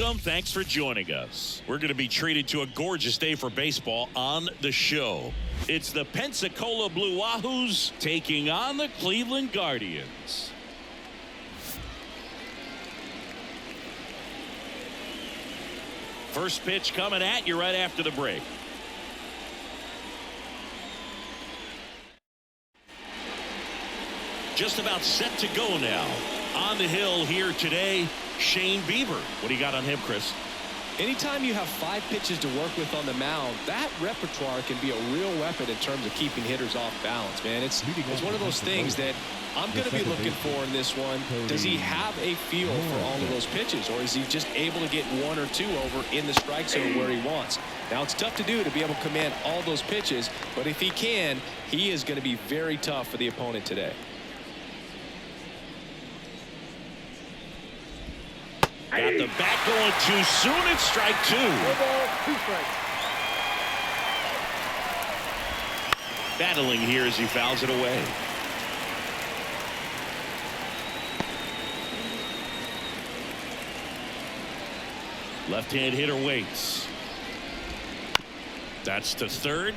welcome. Thanks for joining us. We're going to be treated to a gorgeous day for baseball on the show. It's the Pensacola Blue Wahoos taking on the Cleveland Guardians. First pitch coming at you right after the break. Just about set to go now. On the hill here today, Shane Bieber. What do you got on him, Chris? Anytime you have 5 pitches to work with on the mound, that repertoire can be a real weapon in terms of keeping hitters off balance, man. It's one of those things that I'm going to be looking for in this one. Does he have a feel for all of those pitches, or is he just able to get 1 or 2 over in the strike zone where he wants? Now, it's tough to do to be able to command all those pitches, but if he can, he is going to be very tough for the opponent today. Got the bat going too soon. It's strike 2. Battling here as he fouls it away. Left-hand hitter waits. That's to third.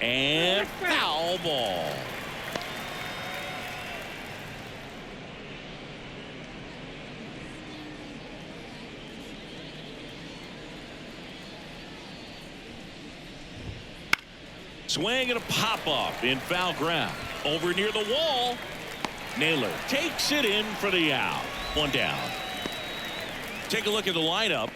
And foul ball. Swing and a pop-up in foul ground. Over near the wall. Naylor takes it in for the out. 1 down. Take a look at the lineup.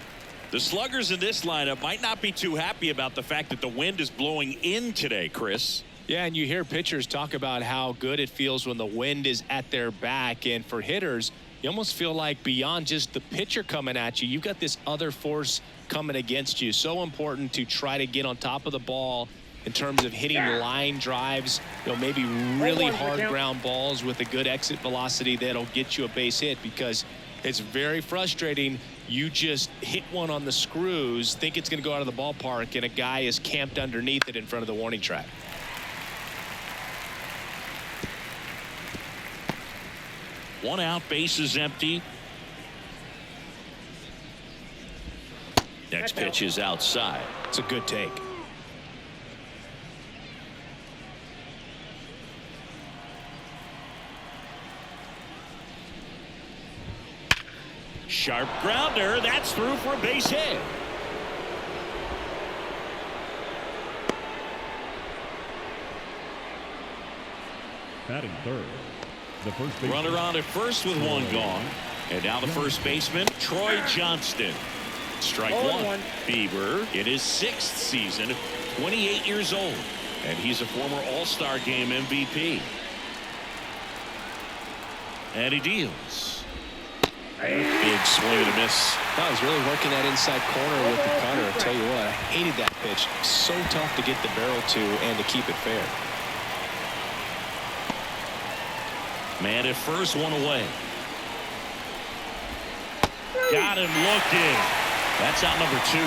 The sluggers in this lineup might not be too happy about the fact that the wind is blowing in today, Chris. Yeah, and you hear pitchers talk about how good it feels when the wind is at their back. And for hitters, you almost feel like beyond just the pitcher coming at you, you've got this other force coming against you. So important to try to get on top of the ball in terms of hitting line drives, maybe really hard ground balls with a good exit velocity that'll get you a base hit, because it's very frustrating. You just hit one on the screws, think it's going to go out of the ballpark, and a guy is camped underneath it in front of the warning track. One out, base is empty. Next pitch is outside. It's a good take. Sharp grounder. That's through for a base hit. Batting third, the first baseman. Runner on at first with 1 gone. And now the first baseman, Troy Johnston. Strike 1. Bieber in his 6th season, 28 years old. And he's a former All-Star Game MVP. And he deals. Big swing and a miss. That was really working that inside corner with the cutter. I'll tell you what, I hated that pitch. So tough to get the barrel to and to keep it fair. Man at first, 1 away. Got him looking. That's out number 2.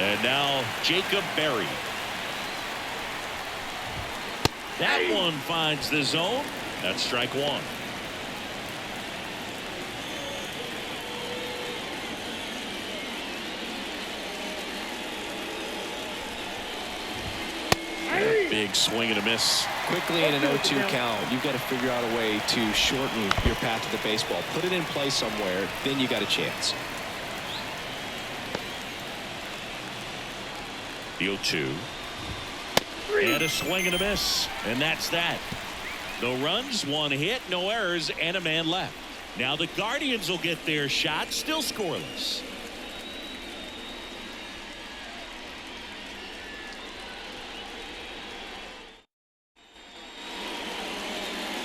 And now Jacob Berry. That one finds the zone. That's strike 1. Big swing and a miss. Quickly in an 0-2 count, you've got to figure out a way to shorten your path to the baseball. Put it in play somewhere, then you got a chance. The 0-2. And a swing and a miss. And that's that. No runs, 1 hit, no errors, and a man left. Now the Guardians will get their shot, still scoreless.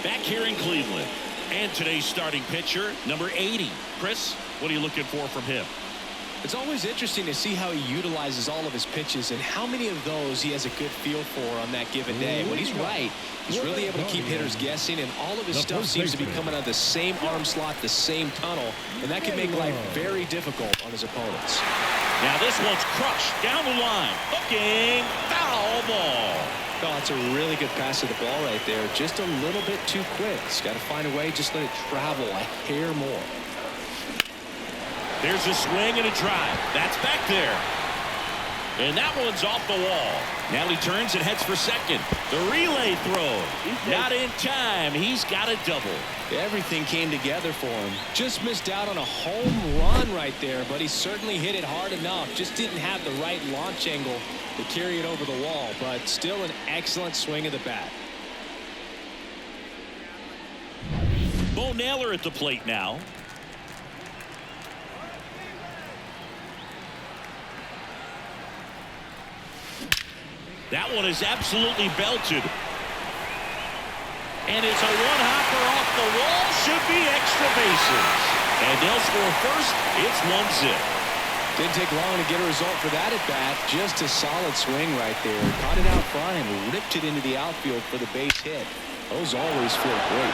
Back here in Cleveland. And today's starting pitcher, number 80. Chris, what are you looking for from him? It's always interesting to see how he utilizes all of his pitches and how many of those he has a good feel for on that given day. When he's right, he's really able to keep hitters guessing, and all of his stuff seems to be coming out of the same arm slot, the same tunnel, and that can make life very difficult on his opponents. Now this one's crushed down the line. Hooking, foul ball. Oh, it's a really good pass of the ball right there. Just a little bit too quick. He's got to find a way. Just let it travel a hair more. There's a swing and a drive. That's back there. And that one's off the wall. Now he turns and heads for second. The relay throw. Not in time. He's got a double. Everything came together for him. Just missed out on a home run right there, but he certainly hit it hard enough. Just didn't have the right launch angle to carry it over the wall, but still an excellent swing of the bat. Bo Naylor at the plate now. That one is absolutely belted. And it's a one-hopper off the wall. Should be extra bases. And they'll score first. It's 1-0. Didn't take long to get a result for that at bat. Just a solid swing right there. Caught it out front and ripped it into the outfield for the base hit. Those always feel great.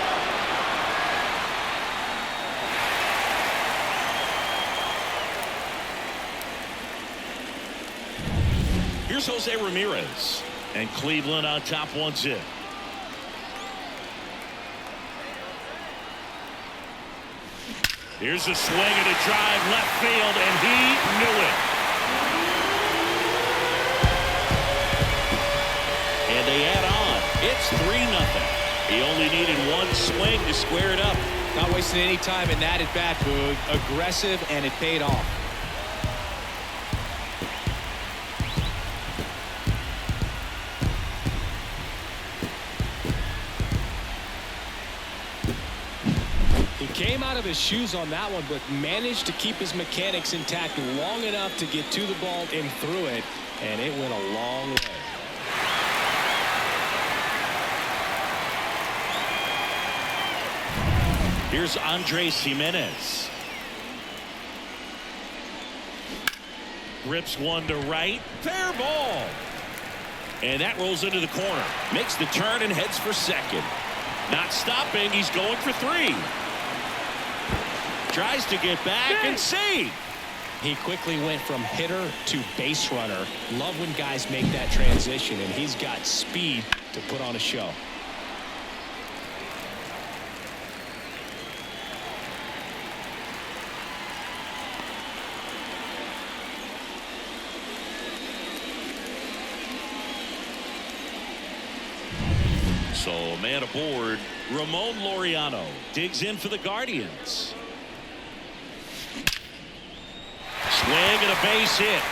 Here's Jose Ramirez. And Cleveland on top 1-0. Here's a swing and a drive left field, and he knew it. And they add on. It's 3-0. He only needed one swing to square it up. Not wasting any time in that at bat, Boog. Aggressive, and it paid off. Came out of his shoes on that one, but managed to keep his mechanics intact long enough to get to the ball and through it, and it went a long way. Here's Andres Jimenez. Rips one to right. Fair ball. And that rolls into the corner. Makes the turn and heads for second. Not stopping. He's going for 3. Tries to get back and save. He quickly went from hitter to base runner. Love when guys make that transition, and he's got speed to put on a show. So man aboard. Ramon Laureano digs in for the Guardians. Swing and a base hit.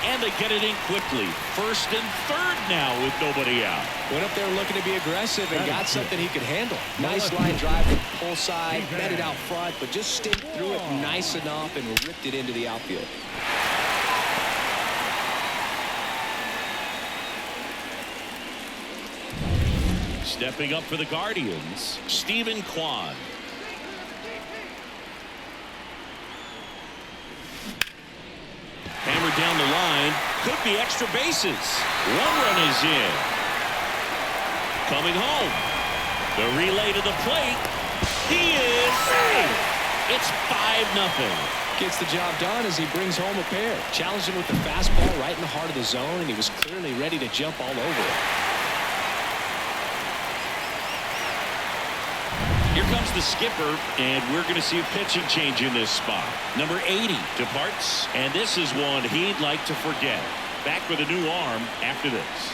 And they get it in quickly. First and third now with nobody out. Went up there looking to be aggressive and got something he could handle. Nice line drive to the pull side, met it out front, but just stayed through it nice enough and ripped it into the outfield. Stepping up for the Guardians, Stephen Kwan. Hammered down the line. Could be extra bases. One run is in. Coming home. The relay to the plate. He is safe. It's 5-0. Gets the job done as he brings home a pair. Challenged him with the fastball right in the heart of the zone, and he was clearly ready to jump all over it. Here comes the skipper, and we're going to see a pitching change in this spot. Number 80 departs, and this is one he'd like to forget. Back with a new arm after this.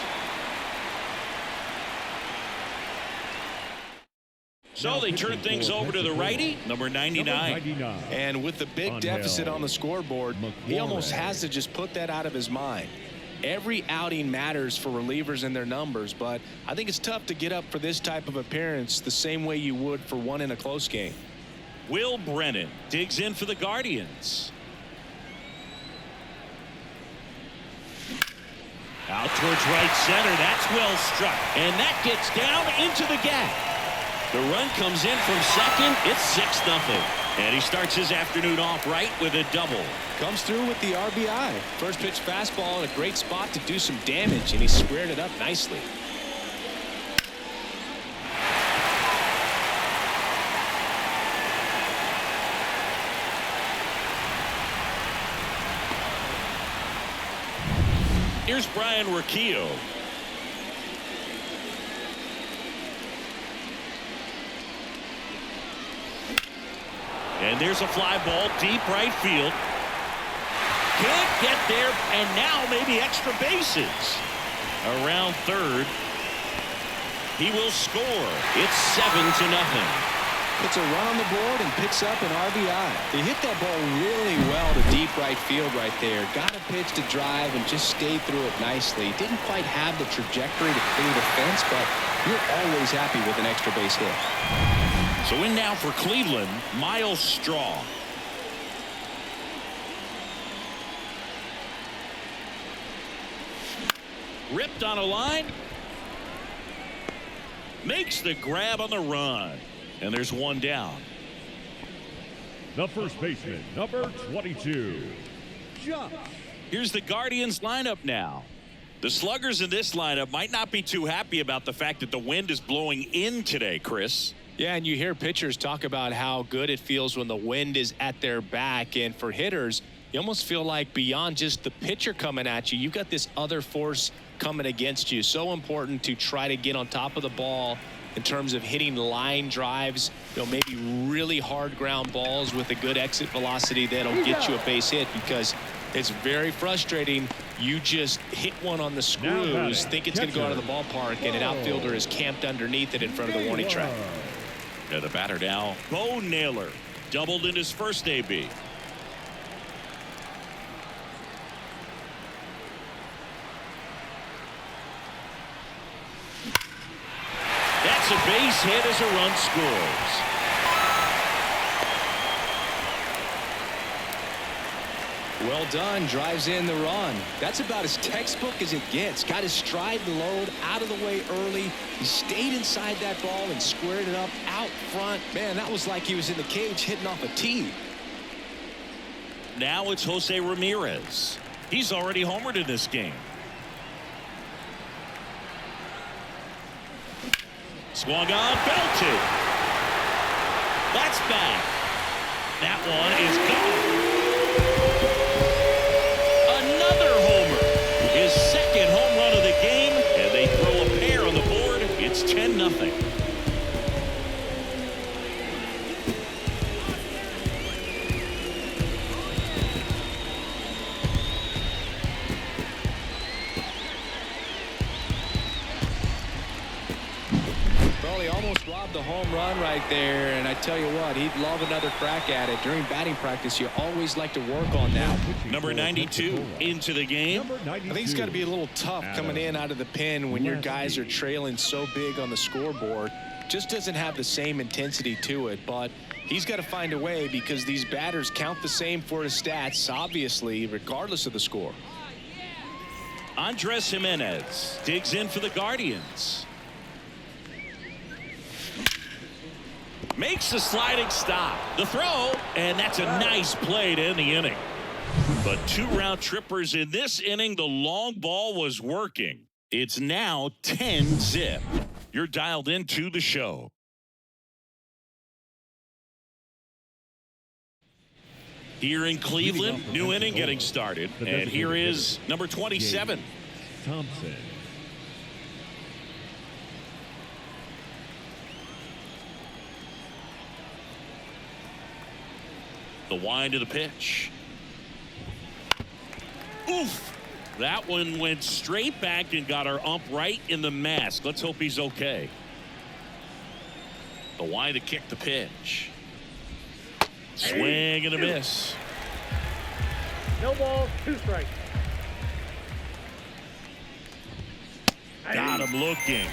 So they turn things over to the righty, number 99. And with the big deficit on the scoreboard, he almost has to just put that out of his mind. Every outing matters for relievers and their numbers, but I think it's tough to get up for this type of appearance the same way you would for one in a close game. Will Brennan digs in for the Guardians. Out towards right center. That's well struck. And that gets down into the gap. The run comes in from second. It's 6-0. And he starts his afternoon off right with a double. Comes through with the RBI. First pitch fastball in a great spot to do some damage, and he squared it up nicely. Here's Brian Rocchio. And there's a fly ball deep right field. Can't get there, and now maybe extra bases. Around third. He will score. It's 7-0. Puts a run on the board and picks up an RBI. He hit that ball really well to deep right field right there. Got a pitch to drive and just stayed through it nicely. Didn't quite have the trajectory to clear the fence, but you're always happy with an extra base hit. So in now for Cleveland, Miles Straw. Ripped on a line. Makes the grab on the run. And there's one down. The first baseman, number 22. Josh. Here's the Guardians lineup now. The sluggers in this lineup might not be too happy about the fact that the wind is blowing in today, Chris. Yeah, and you hear pitchers talk about how good it feels when the wind is at their back. And for hitters, you almost feel like beyond just the pitcher coming at you, you've got this other force coming against you. So important to try to get on top of the ball in terms of hitting line drives, maybe really hard ground balls with a good exit velocity that'll get you a base hit, because it's very frustrating. You just hit one on the screws, think it's going to go out of the ballpark, and an outfielder is camped underneath it in front of the warning track. Yeah, the batter now, Bo Naylor, doubled in his first AB. That's a base hit as a run scores. Well done. Drives in the run. That's about as textbook as it gets. Got his stride and load out of the way early. He stayed inside that ball and squared it up out front. Man, that was like he was in the cage hitting off a tee. Now it's Jose Ramirez. He's already homered in this game. Swung on, belted. That's back. That one is gone. Another homer. His second home run of the game, and they throw a pair on the board. It's 10-0. Well, he almost robbed the home run right there, and I tell you what, he'd love another crack at it. During batting practice, you always like to work on that. Number 92 into the game. I think it's got to be a little tough coming in out of the pen when your guys are trailing so big on the scoreboard. Just doesn't have the same intensity to it, but he's got to find a way, because these batters count the same for his stats, obviously, regardless of the score. Andres Jimenez digs in for the Guardians. Makes the sliding stop. The throw, and that's a nice play to end the inning. But 2 round trippers in this inning. The long ball was working. It's now 10-0. You're dialed into the show. Here in Cleveland, new inning getting started. And here is number 27. Thompson. The wind of the pitch. Oof. That one went straight back and got our ump right in the mask. Let's hope he's okay. The wind to kick the pitch. Swing and a miss. No ball, 2 strikes. Got him looking.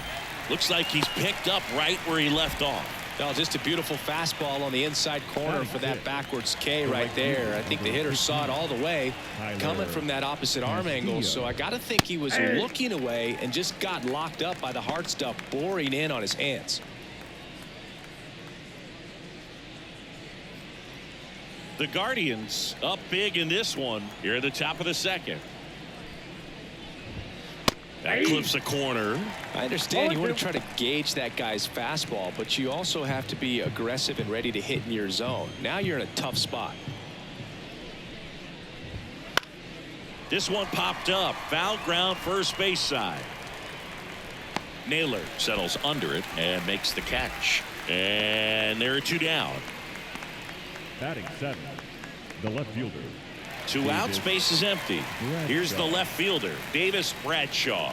Looks like he's picked up right where he left off. Well, just a beautiful fastball on the inside corner for that backwards K right there. I think the hitter saw it all the way coming from that opposite arm angle. So I got to think he was looking away and just got locked up by the hard stuff boring in on his hands. The Guardians up big in this one here at the top of the second. That clips a corner. I understand you want to try to gauge that guy's fastball, but you also have to be aggressive and ready to hit in your zone. Now you're in a tough spot. This one popped up. Foul ground, first base side. Naylor settles under it and makes the catch. And there are 2 down. Batting 7, the left fielder. 2 outs, base is empty. Here's the left fielder, Davis Bradshaw.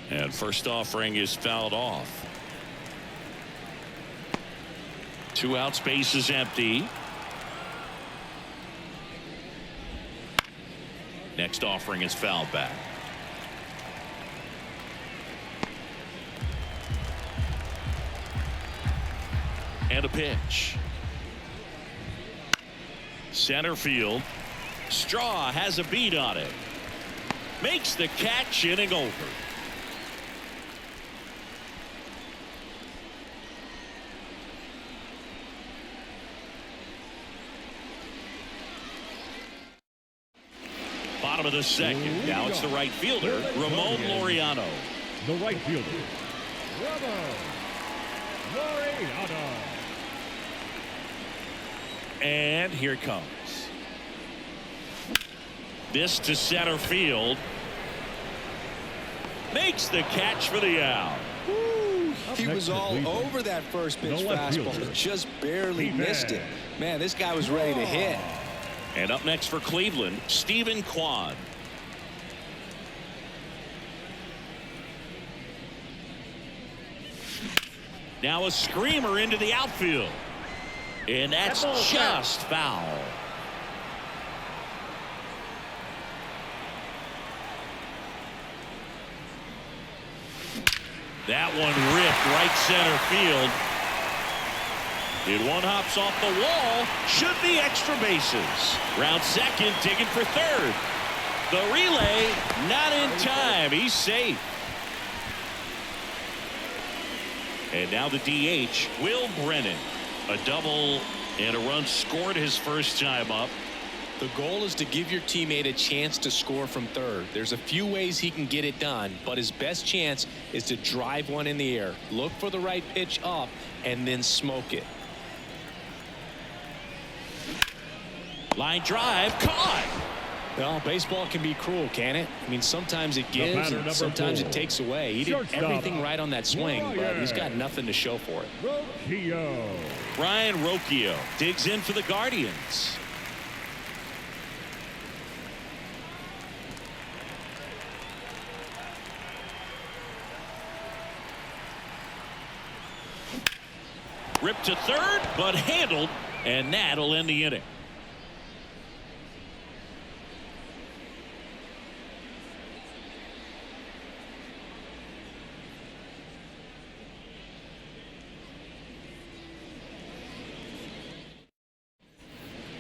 And first offering is fouled off. 2 outs, base is empty. Next offering is fouled back. And a pitch. Center field. Straw has a beat on it. Makes the catch, inning over. Bottom of the second. Now it's the right fielder, Ramon Laureano. The right fielder, Ramon Laureano. And here it comes. This to center field. Makes the catch for the out. He was all over that first pitch fastball, just barely missed it. Man, this guy was ready to hit. And up next for Cleveland, Stephen Kwan. Now a screamer into the outfield. And that's just foul. That one ripped right center field. And one hops off the wall. Should be extra bases. Round second, digging for third. The relay not in time. He's safe. And now the DH, Will Brennan. A double and a run scored his first time up. The goal is to give your teammate a chance to score from third. There's a few ways he can get it done, but his best chance is to drive one in the air. Look for the right pitch up and then smoke it. Line drive, caught. Well, baseball can be cruel, can it? I mean, sometimes it gives and sometimes it takes away. He did everything right on that swing, but he's got nothing to show for it. Rocchio. Ryan Rocchio digs in for the Guardians. Ripped to third, but handled, and that'll end the inning.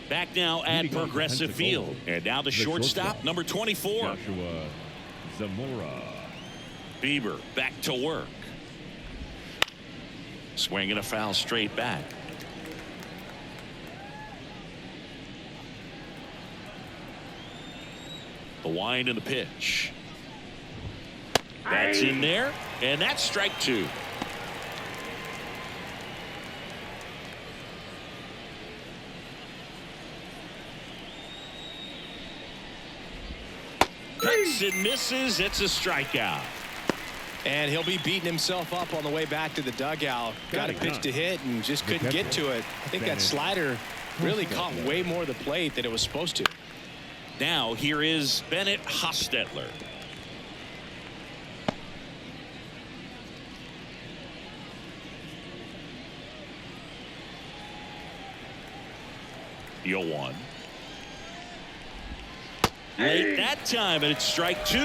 Back now at Progressive Field. And now the shortstop, number 24. Joshua Zamora. Bieber back to work. Swinging a foul straight back. The wind and the pitch. That's in there, and that's strike 2. Cuts and misses. It's a strikeout. And he'll be beating himself up on the way back to the dugout. Got a pitch to hit and just couldn't get to it. I think that slider really caught way more of the plate than it was supposed to. Now here is Bennett Hostetler. The 0-1. Late that time, and it's strike 2.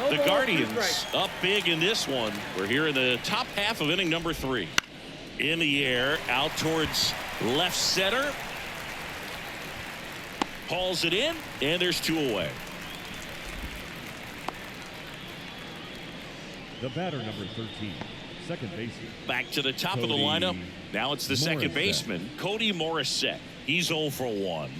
The Guardians up big in this one. We're here in the top half of inning number 3. In the air, out towards left center. Hauls it in, and there's 2 away. The batter, number 13, second baseman. Back to the top of the lineup. Now it's the second baseman, Cody Morissette. He's 0 for 1.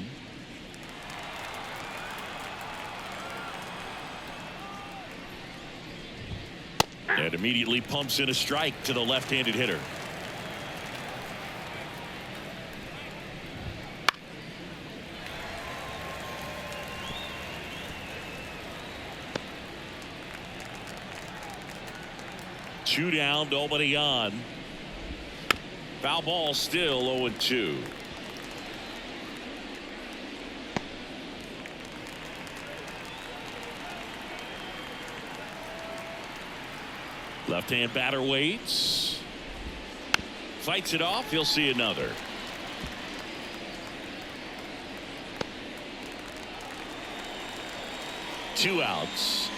And immediately pumps in a strike to the left-handed hitter. 2 down, nobody on. Foul ball, still 0-2. Left-hand batter waits. Fights it off. He'll see another. Two outs.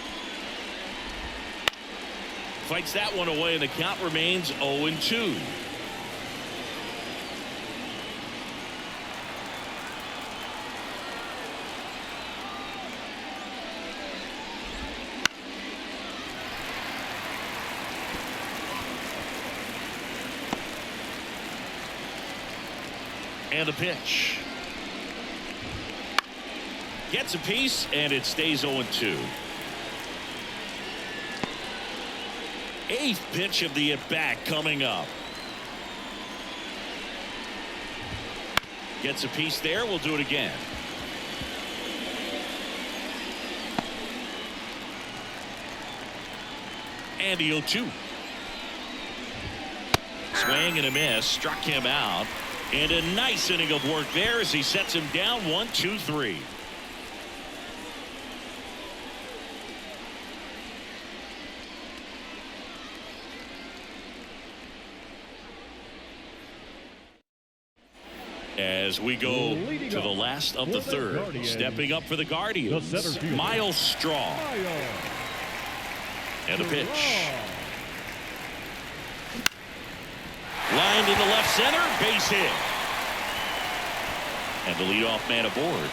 Fights that one away, and the count remains 0-2. And a pitch. Gets a piece, and it stays 0-2. Eighth pitch of the at-bat coming up. Gets a piece there. We'll do it again. And the 0-2. Swing and a miss. Struck him out. And a nice inning of work there as he sets him down 1-2-3. As we go to the last of the third, stepping up for the Guardians, Miles Straw. And a pitch. Lined into left center, base hit. And the leadoff man aboard.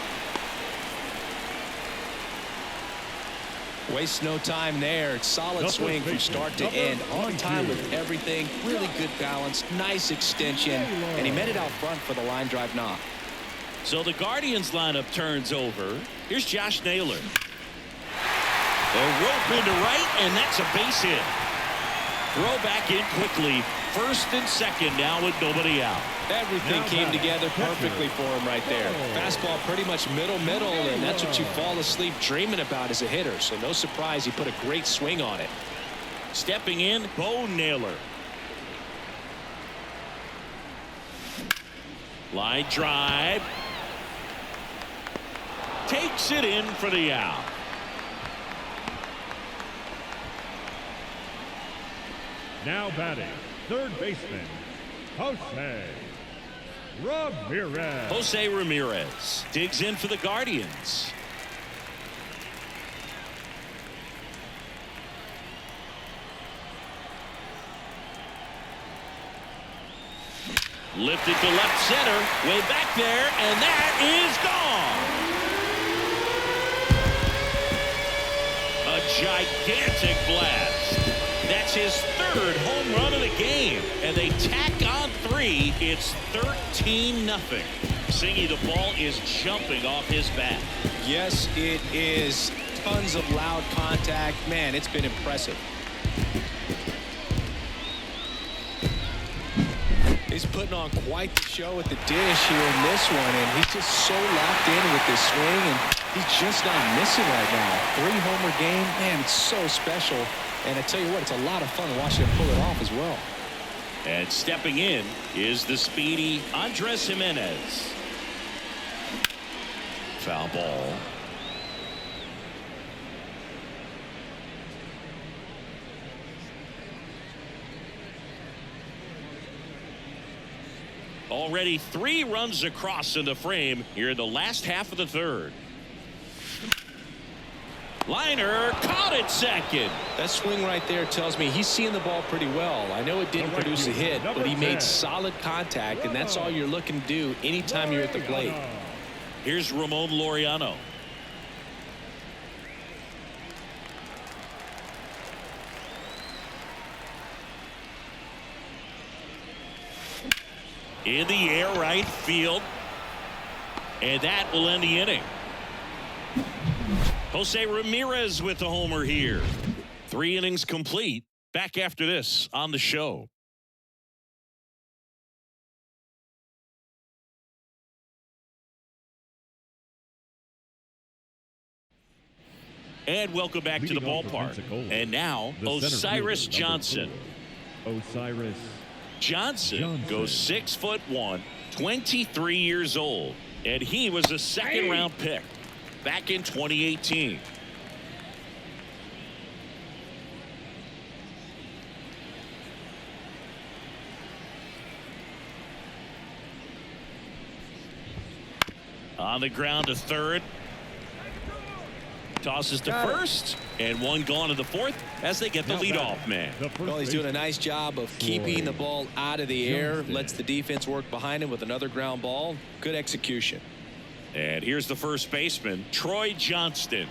Waste no time there. Solid swing from start to end. On time with everything. Really good balance. Nice extension. And he met it out front for the line drive knock. So the Guardians lineup turns over. Here's Josh Naylor. A rope into right, and that's a base hit. Throw back in quickly. First and second now with nobody out. Everything came together perfectly for him right there. Fastball pretty much middle, and that's what you fall asleep dreaming about as a hitter. So no surprise he put a great swing on it. Stepping in, Bo Naylor. Line drive. Takes it in for the out. Now batting, third baseman, Jose Ramirez. Jose Ramirez digs in for the Guardians. Lifted to left center, way back there, and that is gone. A gigantic blast. That's his third home run of the game, and they tack on 3. It's 13-0. Singy, the ball is jumping off his bat. Yes, it is. Tons of loud contact. Man, it's been impressive. He's putting on quite the show at the dish here in this one, and he's just so locked in with this swing, and he's just not missing right now. 3-homer game, man, it's so special. And I tell you what, it's a lot of fun watching him pull it off as well. And stepping in is the speedy Andres Jimenez. Foul ball. Already 3 runs across in the frame here in the last half of the third. Liner caught it second. That swing right there tells me he's seeing the ball pretty well. I know it didn't produce a hit, but he made solid contact, and that's all you're looking to do anytime you're at the plate. Here's Ramon Laureano. In the air, right field. And that will end the inning. Jose Ramirez with the homer here. 3 innings complete. Back after this on the show. And welcome back to the ballpark. And now Osiris Johnson. Osiris Johnson goes 6'1", 23 years old, and he was a second-round pick back in 2018. On the ground to third. Tosses to first, and one gone to the fourth as they get the leadoff man. Well, he's doing a nice job of keeping the ball out of the air, lets the defense work behind him with another ground ball. Good execution. And here's the first baseman, Troy Johnston.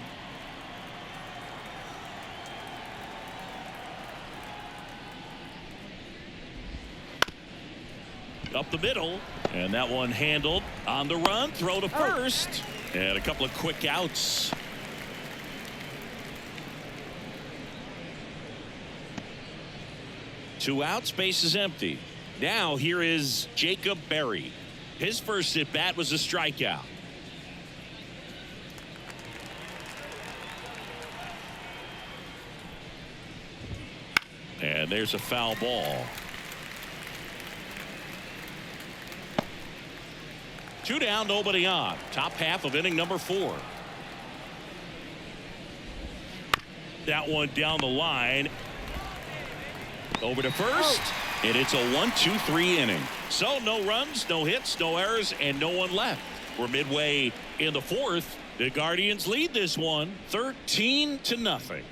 Up the middle, and that one handled on the run. Throw to first, and a couple of quick outs. Two outs, base is empty. Now here is Jacob Berry. His first at bat was a strikeout. And there's a foul ball. Two down, nobody on. Top half of inning number 4. That one down the line. Over to first, and it's a 1-2-3 inning. So no runs, no hits, no errors, and no one left. We're midway in the 4th. The Guardians lead this one 13-0.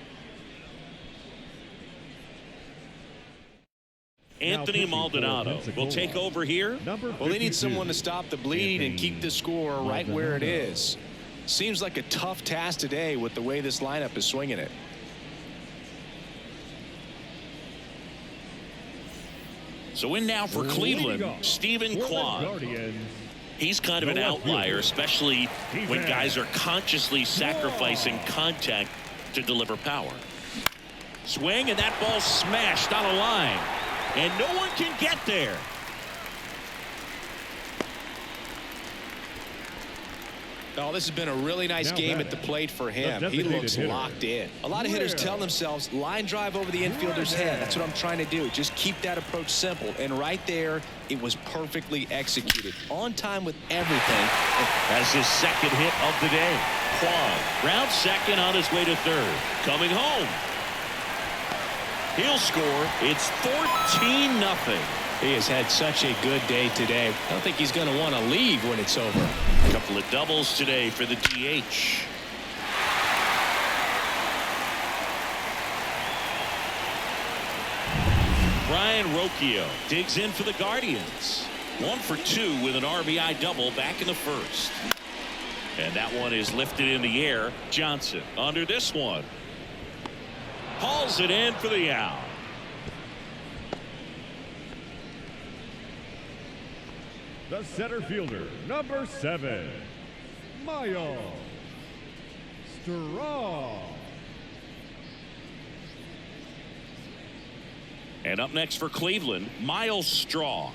Anthony Maldonado will take over here. Well, they need someone to stop the bleeding and keep the score right where it is. Seems like a tough task today with the way this lineup is swinging it. So in now for Cleveland, Stephen Kwan. He's kind of an outlier, especially when guys are consciously sacrificing contact to deliver power. Swing, and that ball smashed on a line, and no one can get there. Oh, this has been a really nice game at the plate for him. He looks locked in. A lot of hitters tell themselves line drive over the infielder's head. That's what I'm trying to do. Just keep that approach simple. And right there, it was perfectly executed. On time with everything. That's his second hit of the day. Kwan, round second on his way to third. Coming home. He'll score. It's 14-0. He has had such a good day today. I don't think he's going to want to leave when it's over. A couple of doubles today for the DH. Brian Rocchio digs in for the Guardians. 1 for 2 with an RBI double back in the first. And that one is lifted in the air. Johnson under this one. Hauls it in for the out. The center fielder, number 7, Miles Straw. And up next for Cleveland, Miles Straw.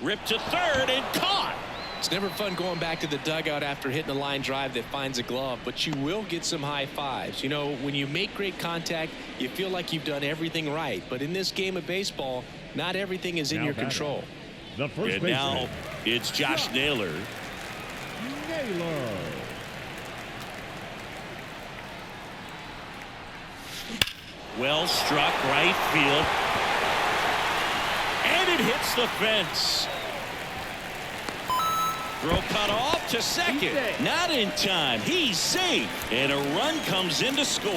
Ripped to third and caught. It's never fun going back to the dugout after hitting a line drive that finds a glove, but you will get some high fives. You know, when you make great contact, you feel like you've done everything right. But in this game of baseball, not everything is in your control. The first and now it's Josh Naylor. Well struck right field. And it hits the fence. Throw cut off to second. Not in time. He's safe. And a run comes in to score.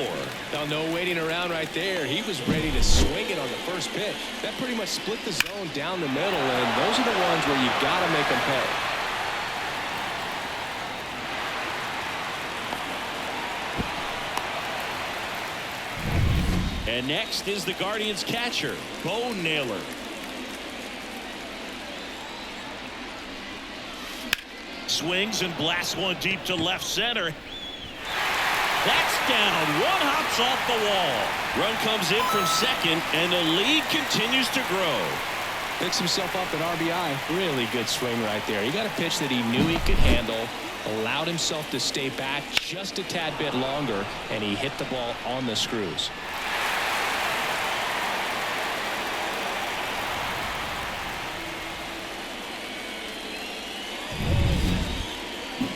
Now, no waiting around right there. He was ready to swing it on the first pitch. That pretty much split the zone down the middle, and those are the ones where you got to make them pay. And next is the Guardians catcher, Bo Naylor. Swings and blasts one deep to left center. That's down. One hops off the wall. Run comes in from second, and the lead continues to grow. Picks himself up an RBI. Really good swing right there. He got a pitch that he knew he could handle, allowed himself to stay back just a tad bit longer, and he hit the ball on the screws.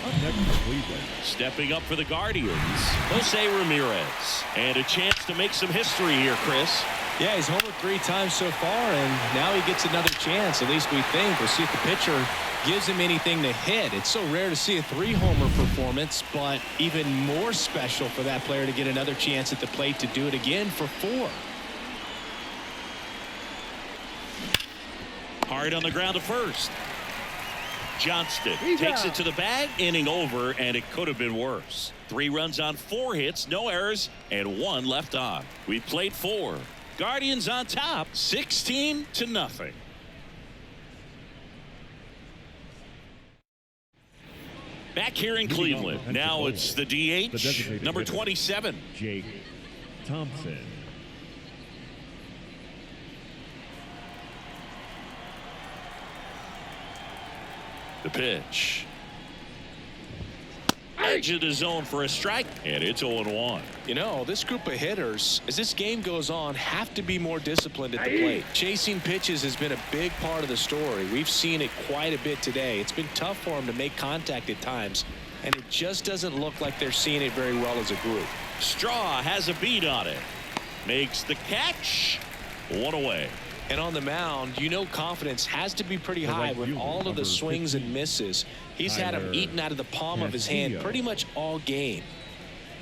Up next for Cleveland. Stepping up for the Guardians, Jose Ramirez. And a chance to make some history here, Chris. Yeah, he's homered 3 times so far, and now he gets another chance. At least we think. We'll see if the pitcher gives him anything to hit. It's so rare to see a 3-homer performance, but even more special for that player to get another chance at the plate to do it again for 4. Hard on the ground to first. Johnston takes it to the bag, inning over, and it could have been worse. 3 runs on 4 hits, no errors, and 1 left on. We played 4. Guardians on top, 16-0. Back here in Cleveland. Now it's the DH, number 27. Jake Thompson. The pitch. Edge of the zone for a strike, and it's 0-1. You know, this group of hitters, as this game goes on, have to be more disciplined at the plate. Chasing pitches has been a big part of the story. We've seen it quite a bit today. It's been tough for them to make contact at times, and it just doesn't look like they're seeing it very well as a group. Straw has a beat on it. Makes the catch. 1 away. And on the mound, you know confidence has to be pretty high with all of the swings and misses. He's had them eaten out of the palm of his hand pretty much all game.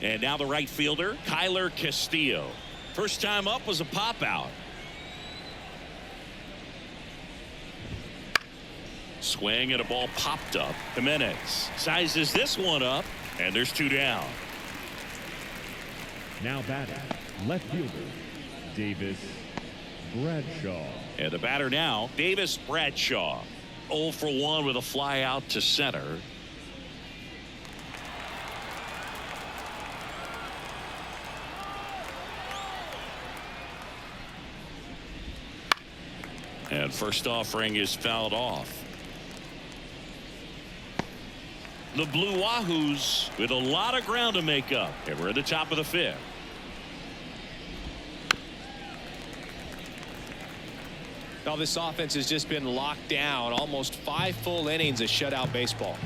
And now the right fielder, Kyler Castillo. First time up was a pop out. Swing and a ball popped up. Jimenez sizes this one up, and there's 2 down. Now batting, left fielder, Davis Bradshaw. And the batter now, Davis Bradshaw. 0 for 1 with a fly out to center. And first offering is fouled off. The Blue Wahoos with a lot of ground to make up. And we're at the top of the 5th. Well, this offense has just been locked down. Almost 5 full innings of shutout baseball.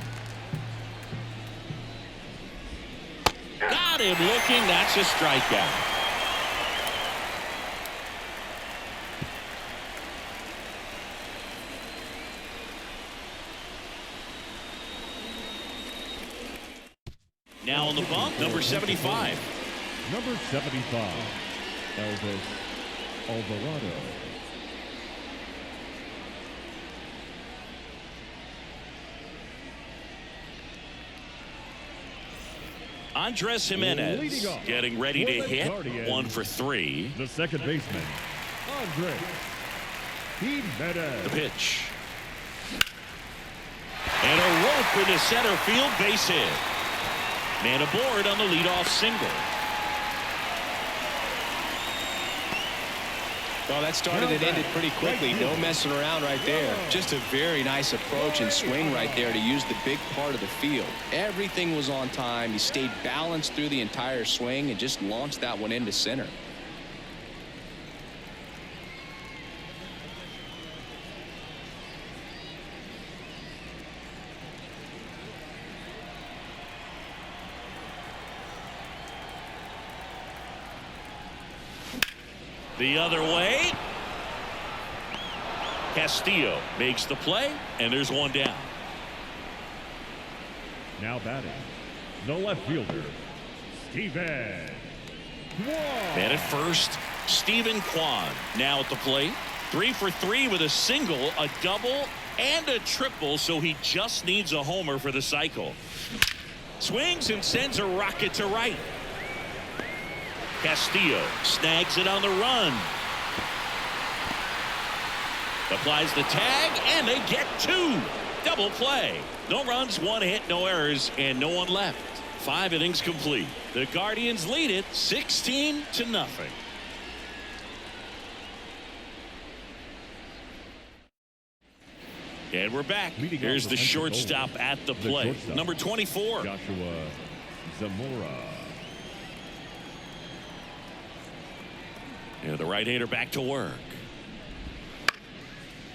Got him looking. That's a strikeout. Now on the bump, number 75. Number 75, Elvis Alvarado. Andres Jimenez getting ready to hit. Guardians, 1 for 3. The second baseman, Andres Jimenez. The pitch. And a rope into center field, base hit. Man aboard on the leadoff single. Well, that started and ended pretty quickly. No messing around right there. Just a very nice approach and swing right there to use the big part of the field. Everything was on time. He stayed balanced through the entire swing and just launched that one into center. The other way. Castillo makes the play, and there's 1 down. Now batting, the left fielder, Steven Kwan. And at first, Stephen Kwan now at the plate. 3 for 3 with a single, a double, and a triple, so he just needs a homer for the cycle. Swings and sends a rocket to right. Castillo snags it on the run. Applies the tag, and they get 2. Double play. No runs, 1 hit, no errors, and no one left. 5 innings complete. The Guardians lead it 16-0. And we're back. Leading Here's off the for shortstop Pensacola, at the the plate. shortstop, Number 24. Joshua Zamora. And the right-hander back to work.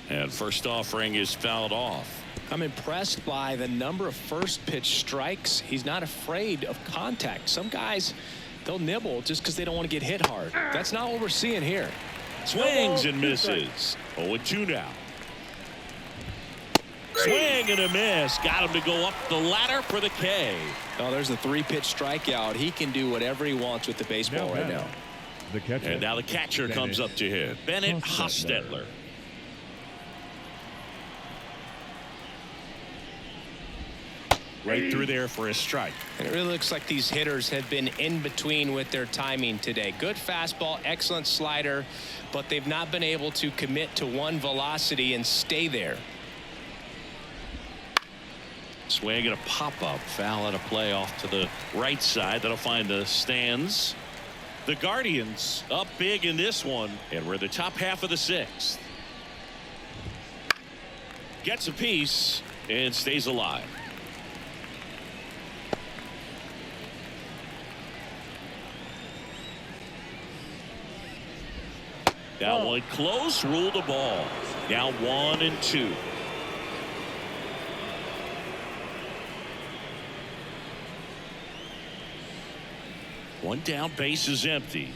And first offering is fouled off. I'm impressed by the number of first pitch strikes. He's not afraid of contact. Some guys, they'll nibble just because they don't want to get hit hard. That's not what we're seeing here. Swings and misses. 0-2 now. Swing and a miss. Got him to go up the ladder for the K. Oh, there's a 3-pitch strikeout. He can do whatever he wants with the baseball right now. The catcher. And now the catcher comes up to hit. Bennett Hostetler. Right through there for a strike. And it really looks like these hitters have been in between with their timing today. Good fastball, excellent slider, but they've not been able to commit to one velocity and stay there. Swing and a pop-up. Foul at a play off to the right side. That'll find the stands. The Guardians up big in this one, and we're the top half of the 6th. Gets a piece and stays alive. That one close, ruled a ball. Now 1-2. One down, base is empty.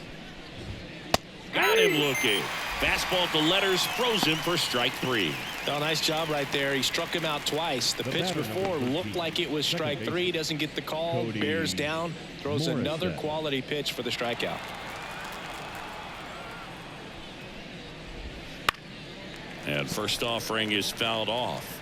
Got him looking. Fastball at the letters, froze him for strike 3. Oh, nice job right there. He struck him out twice. The pitch before looked like it was strike 3. Doesn't get the call. Bears down. Throws another quality pitch for the strikeout. And first offering is fouled off.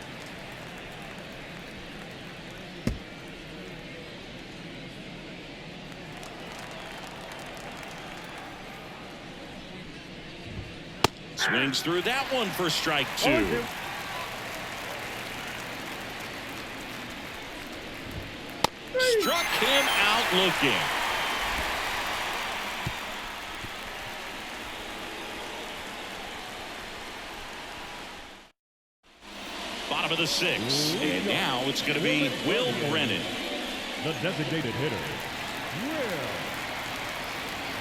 Swings through that one for strike 2. Struck him out looking. Bottom of the 6th, and now it's going to be Will Brennan. The designated hitter,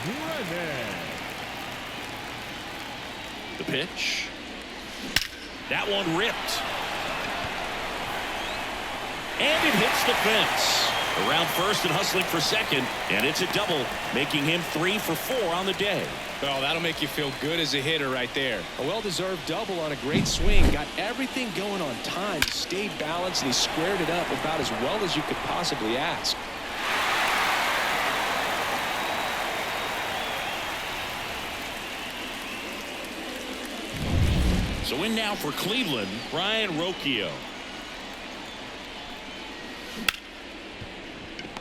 Will Brennan. The pitch. That one ripped. And it hits the fence. Around first and hustling for second, and it's a double, making him 3 for 4 on the day. Well, that'll make you feel good as a hitter right there. A well-deserved double on a great swing. Got everything going on time. He stayed balanced, and he squared it up about as well as you could possibly ask. So in now for Cleveland, Brian Rocchio.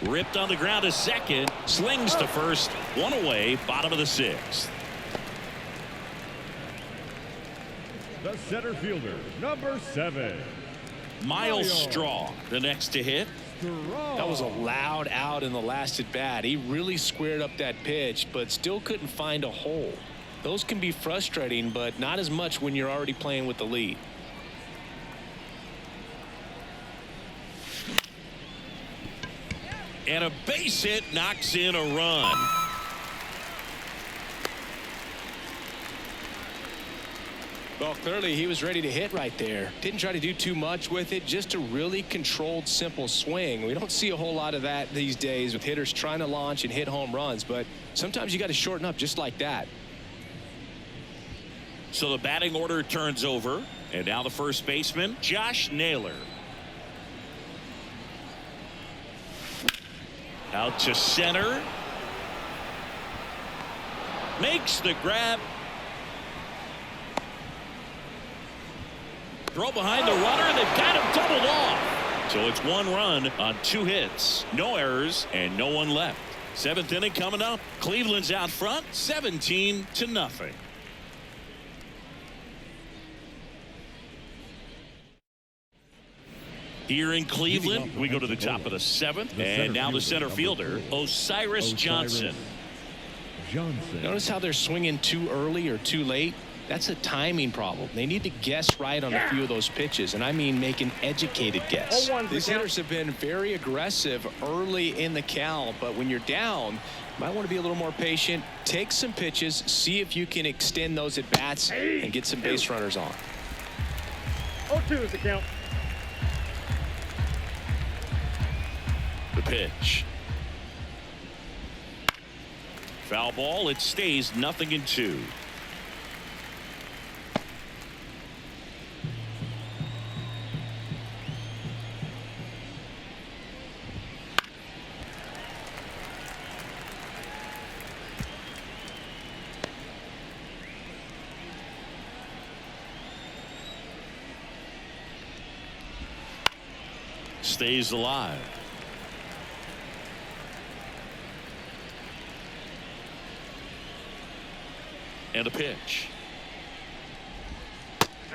Ripped on the ground to second, slings to first, one away, bottom of the 6th. The center fielder, number 7, Miles Straw, the next to hit. That was a loud out in the last at bat. He really squared up that pitch, but still couldn't find a hole. Those can be frustrating, but not as much when you're already playing with the lead. And a base hit knocks in a run. Well, clearly he was ready to hit right there. Didn't try to do too much with it, just a really controlled, simple swing. We don't see a whole lot of that these days with hitters trying to launch and hit home runs, but sometimes you got to shorten up just like that. So the batting order turns over, and now the first baseman, Josh Naylor. Out to center. Makes the grab. Throw behind the runner, and they've got him doubled off. So it's 1 run on 2 hits. No errors, and no one left. 7th inning coming up. Cleveland's out front, 17-0. Here in Cleveland, we go to the top of the 7th, and now the center fielder, Osiris Johnson. Johnson. Notice how they're swinging too early or too late. That's a timing problem. They need to guess right on a few of those pitches, and I mean make an educated guess. 0-1's the These count. hitters have been very aggressive early in the count, but when you're down, you might want to be a little more patient, take some pitches, see if you can extend those at bats and get some base runners on. 0-2 is the count. The pitch. Foul ball. It stays 0-2. Stays alive. And a pitch.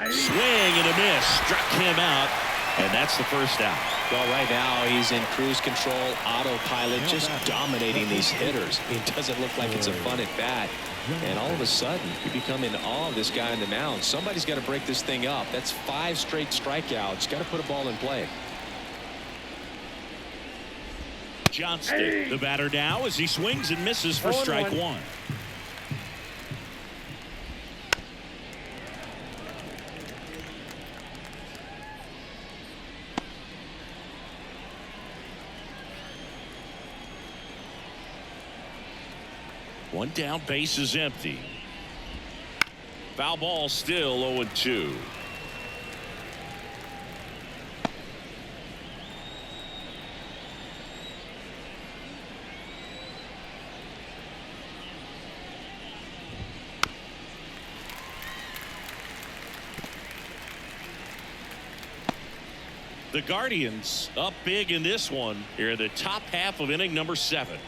Swing and a miss. Struck him out. And that's the first out. Well, right now he's in cruise control, autopilot, just dominating these hitters. It doesn't look like it's a fun at bat. And all of a sudden, you become in awe of this guy on the mound. Somebody's got to break this thing up. That's 5 straight strikeouts. Got to put a ball in play. Johnston, the batter now, as he swings and misses for strike 1. One down, base is empty. Foul ball, still 0-2. The Guardians up big in this one here in the top half of inning number 7.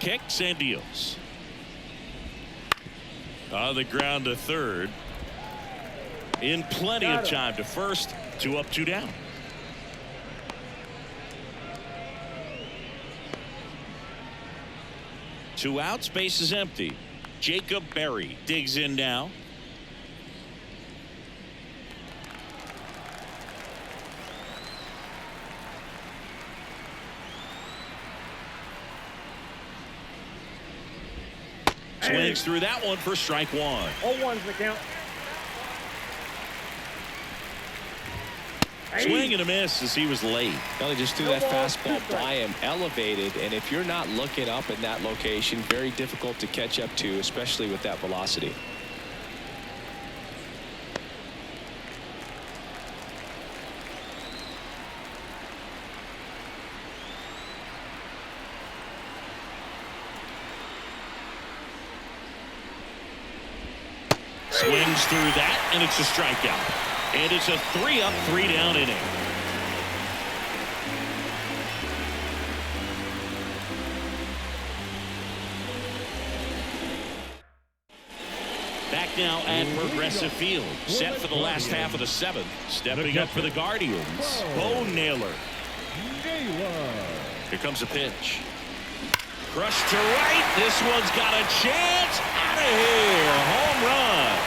Kicks and deals. On the ground to third. In plenty of time to first. 2 up, 2 down. Two outs, base is empty. Jacob Berry digs in now. Swings through that one for strike 1. 0-1's the count. Swing and a miss as he was late. Well, he just threw that fastball by him, elevated, and if you're not looking up in that location, very difficult to catch up to, especially with that velocity. Swings through that, and it's a strikeout. And it's a 3 up, 3 down inning. Back now at Progressive Field, set for the last half of the 7th. Stepping up for the Guardians, Bo Naylor. Here comes a pitch. Crushed to right. This one's got a chance. Out of here. Home run.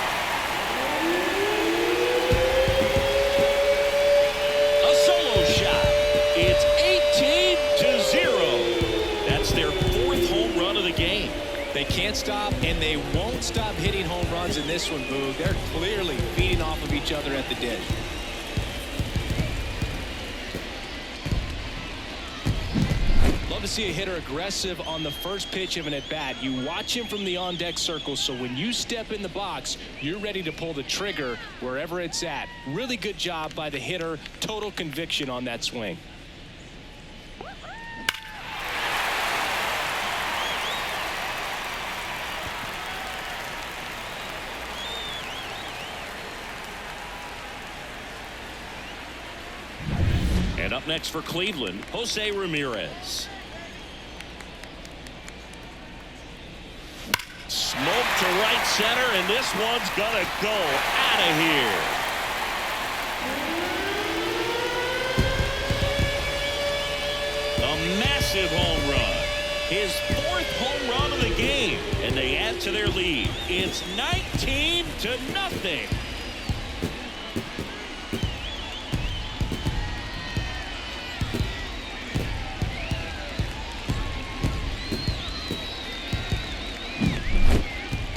A solo shot. It's 18-0. That's their 4th home run of the game. They can't stop, and they won't stop hitting home runs in this one, Boog. They're clearly feeding off of each other at the dish. Love to see a hitter aggressive on the first pitch of an at-bat. You watch him from the on-deck circle, so when you step in the box, you're ready to pull the trigger wherever it's at. Really good job by the hitter. Total conviction on that swing. And up next for Cleveland, Jose Ramirez. Smoke to right center, and this one's gonna go out of here. A massive home run. His 4th home run of the game, and they add to their lead. It's 19-0.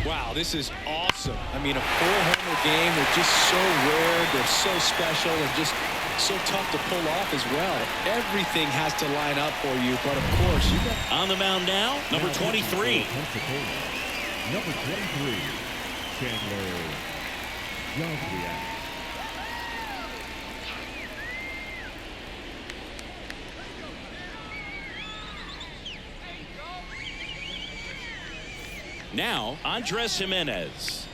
Wow, this is awesome. I mean, a 4-homer game. They're just so rare. They're so special and just so tough to pull off as well. Everything has to line up for you, but of course, you got... On the mound now, number 23. Pensacola. Number 23, Chandler Johnson. Now, Andres Jimenez.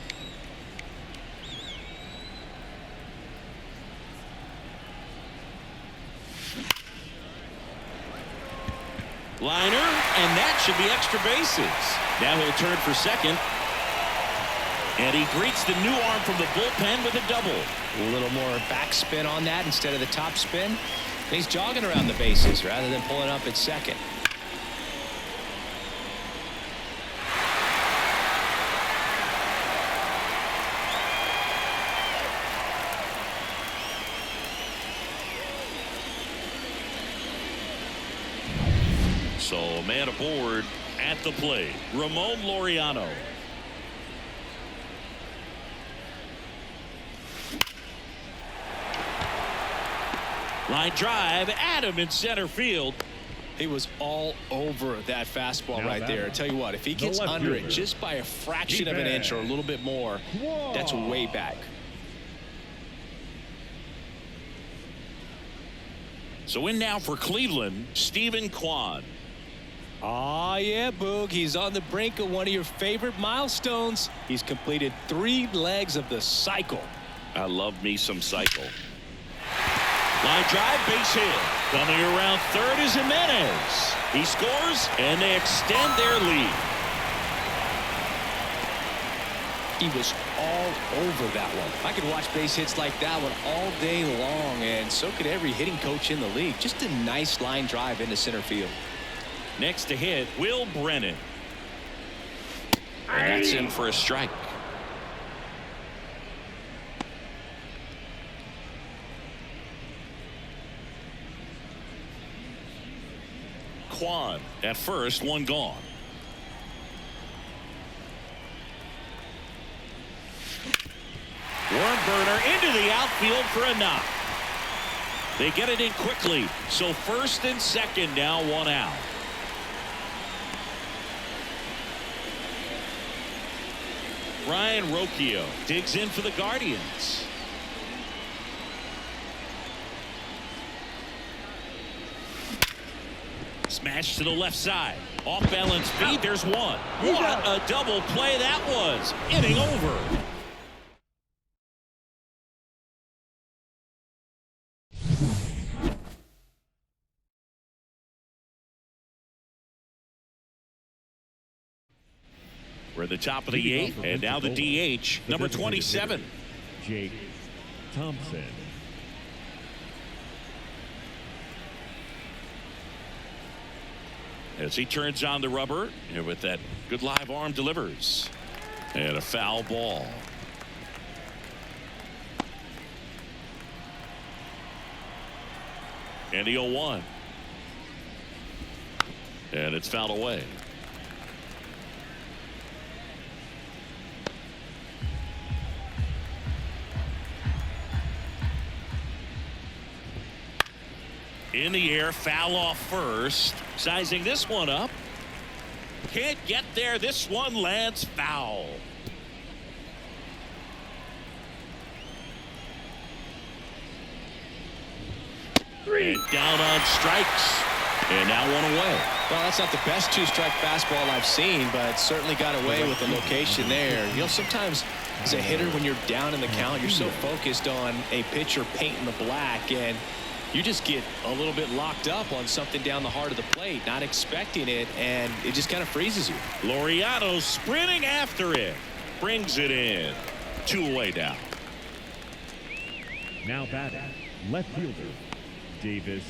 Liner, and that should be extra bases. Now he'll turn for second. And he greets the new arm from the bullpen with a double. A little more backspin on that instead of the top spin. And he's jogging around the bases rather than pulling up at second. So man aboard at the plate, Ramon Laureano. Line drive, Adam in center field. He was all over that fastball Now right there. I tell you what, if he gets left under it fielder. just by a fraction of an inch or a little bit more, that's way back. So in now for Cleveland, Stephen Kwan. Ah, yeah, Boog. He's on the brink of one of your favorite milestones. He's completed 3 legs of the cycle. I love me some cycle. Line drive, base hit. Coming around third is Jimenez. He scores, and they extend their lead. He was all over that one. I could watch base hits like that one all day long, and so could every hitting coach in the league. Just a nice line drive into center field. Next to hit, Will Brennan. And that's in for a strike. Kwan at first, one gone. Worm burner into the outfield for a knock. They get it in quickly. So first and second now, one out. Ryan Rocchio digs in for the Guardians. Smash to the left side. Off balance feed. There's one. What a double play that was. Inning over. We're at the top of the 8th, and now the DH, number 27. Jake Thompson. As he turns on the rubber, and with that good live arm delivers. And a foul ball. And the 0-1. And it's fouled away. In the air, foul off first. Sizing this one up. Can't get there. This one lands foul. And down on strikes. And now one away. Well, that's not the best 2-strike fastball I've seen, but certainly got away with the location there. You know, sometimes as a hitter, when you're down in the count, you're so focused on a pitcher painting the black, and you just get a little bit locked up on something down the heart of the plate, not expecting it, and it just kind of freezes you. Laureano sprinting after it. brings it in. 2 away now. Now batting, left fielder, Davis.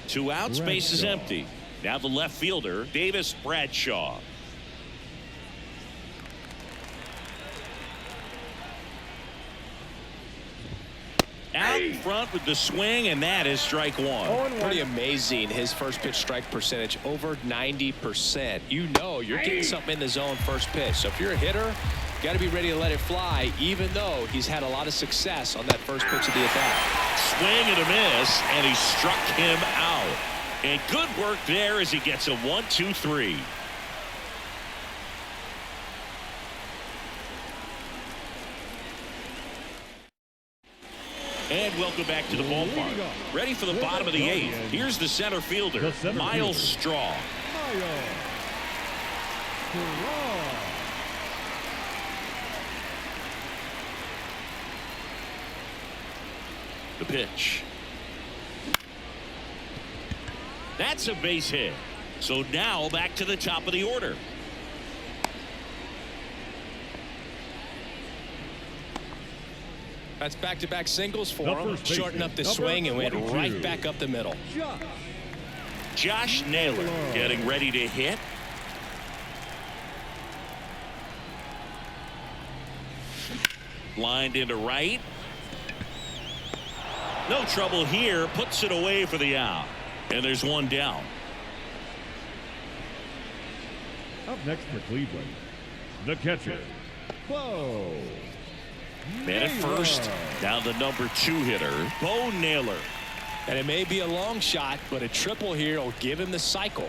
2 outs, base is Bradshaw. empty. Now the left fielder, Davis Bradshaw. Out in front with the swing, and that is strike 1. 0-1. Pretty amazing. His first pitch strike percentage over 90%. You know you're getting something in the zone first pitch. So if you're a hitter, you got to be ready to let it fly, even though he's had a lot of success on that first pitch of the attack. Swing and a miss, and he struck him out. And good work there as he gets a 1-2-3. And welcome back to the ballpark. Ready for the bottom of the 8th. Here's the center fielder, Miles Straw. Miles Straw. The pitch. That's a base hit. So now back to the top of the order. That's back-to-back singles for The him. first baseman, Shortened up the number swing and went 22. right back up the middle. Josh Naylor getting ready to hit. Lined into right. No trouble here. Puts it away for the out. And there's 1 down. Up next for Cleveland, the catcher, Bo. Man at first. Down the number 2 hitter, Bo Naylor. And it may be a long shot, but a triple here will give him the cycle.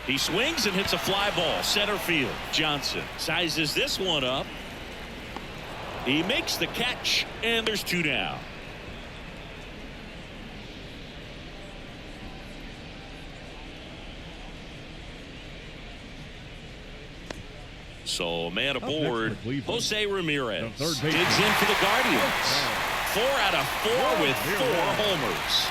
He swings and hits a fly ball center field. Johnson sizes this one up. He makes the catch, and there's 2 down. So man aboard, for Cleveland, Jose Ramirez the third digs baseman. in for the Guardians. 4 out of 4 with 4 homers.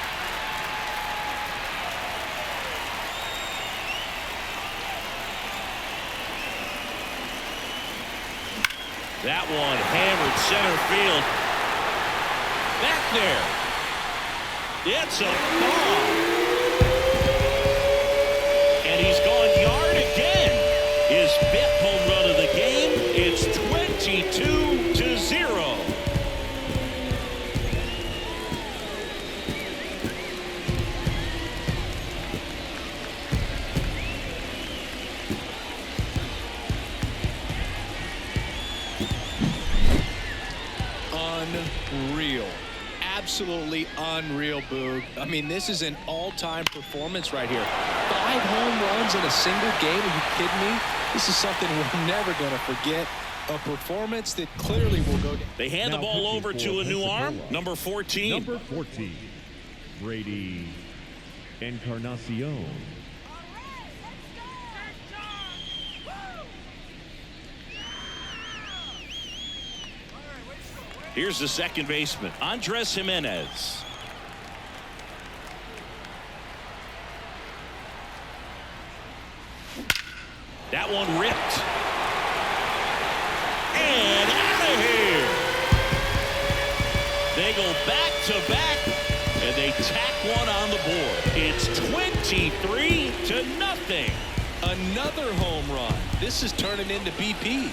That one hammered center field. Back there. It's a bomb. And he's gone yard again. His 5th home run of the game. It's 22-0. Unreal. Absolutely unreal, Boog. I mean, this is an all-time performance right here. 5 home runs in a single game. Are you kidding me? This is something we're never going to forget. A performance that clearly will go down. They hand the Now ball pitching over for to a new arm, Pensacola. number 14. Number 14, Brady Encarnacion. Here's the second baseman, Andres Jimenez. That one ripped. And out of here. They go back to back, and they tack one on the board. It's 23-0. Another home run. This is turning into BP.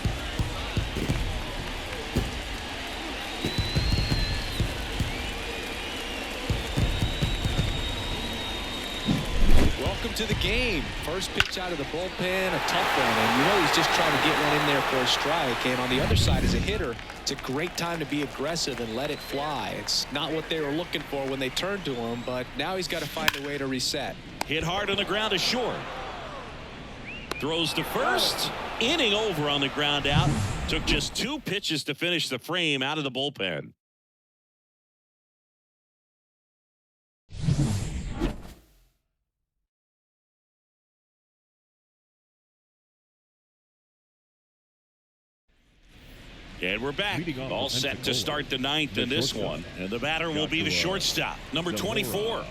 Welcome to the game. First pitch out of the bullpen, a tough one, and you know he's just trying to get one in there for a strike. And on the other side, as a hitter, it's a great time to be aggressive and let it fly. It's not what they were looking for when they turned to him, but now he's got to find a way to reset. Hit hard on the ground to short. Throws to first. Inning over on the ground out. Took just 2 pitches to finish the frame out of the bullpen. And we're back. All set to start the 9th in this one. And the batter will be the shortstop, number 24.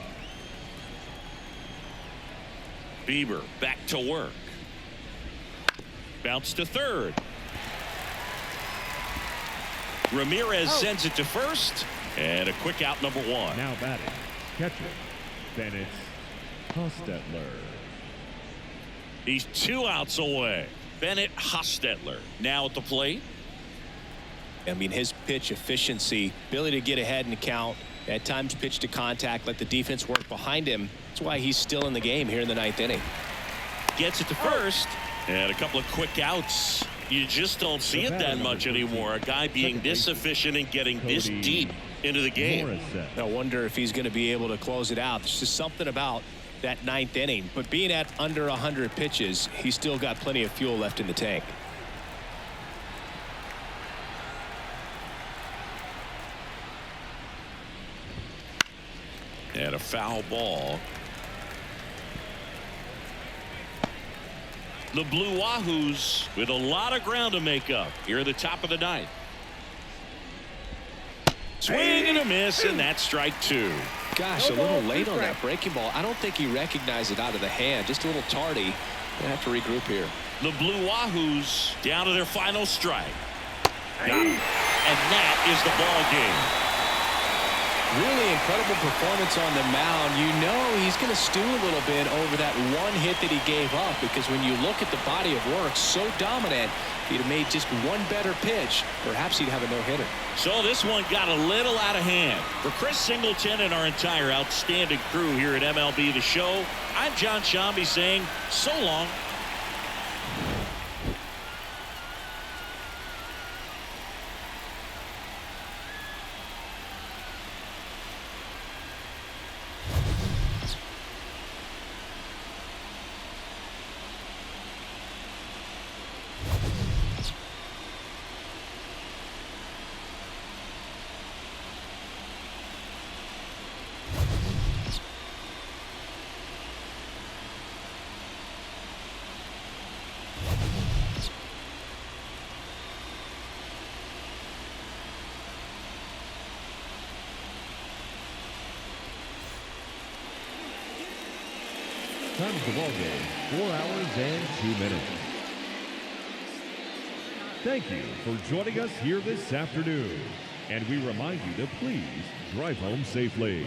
Bieber back to work. Bounce to third. Ramirez sends it to first. And a quick out, number one. Now batting, catcher, Bennett Hostetler. He's 2 outs away. Bennett Hostetler now at the plate. I mean, his pitch efficiency, ability to get ahead in the count, at times pitch to contact, let the defense work behind him. That's why he's still in the game here in the 9th inning. Gets it to first. And a couple of quick outs. You just don't see it that much anymore. A guy being this efficient and getting this deep into the game. I wonder if he's going to be able to close it out. There's just something about that 9th inning. But being at under 100 pitches, he's still got plenty of fuel left in the tank. And a foul ball. The Blue Wahoos with a lot of ground to make up here at the top of the 9th. Swing and a miss, and that's strike 2. Gosh, a little late on that breaking ball. I don't think he recognized it out of the hand. Just a little tardy. Gonna have to regroup here. The Blue Wahoos down to their final strike. Got him. And that is the ball game. Really incredible performance on the mound. You know he's going to stew a little bit over that one hit that he gave up, because when you look at the body of work, so dominant, if he'd have made just one better pitch, perhaps he'd have a no-hitter. So this one got a little out of hand. For Chris Singleton and our entire outstanding crew here at MLB The Show, I'm John Shambi saying so long. Time of the ball game, 4 hours and 2 minutes. Thank you for joining us here this afternoon. And we remind you to please drive home safely.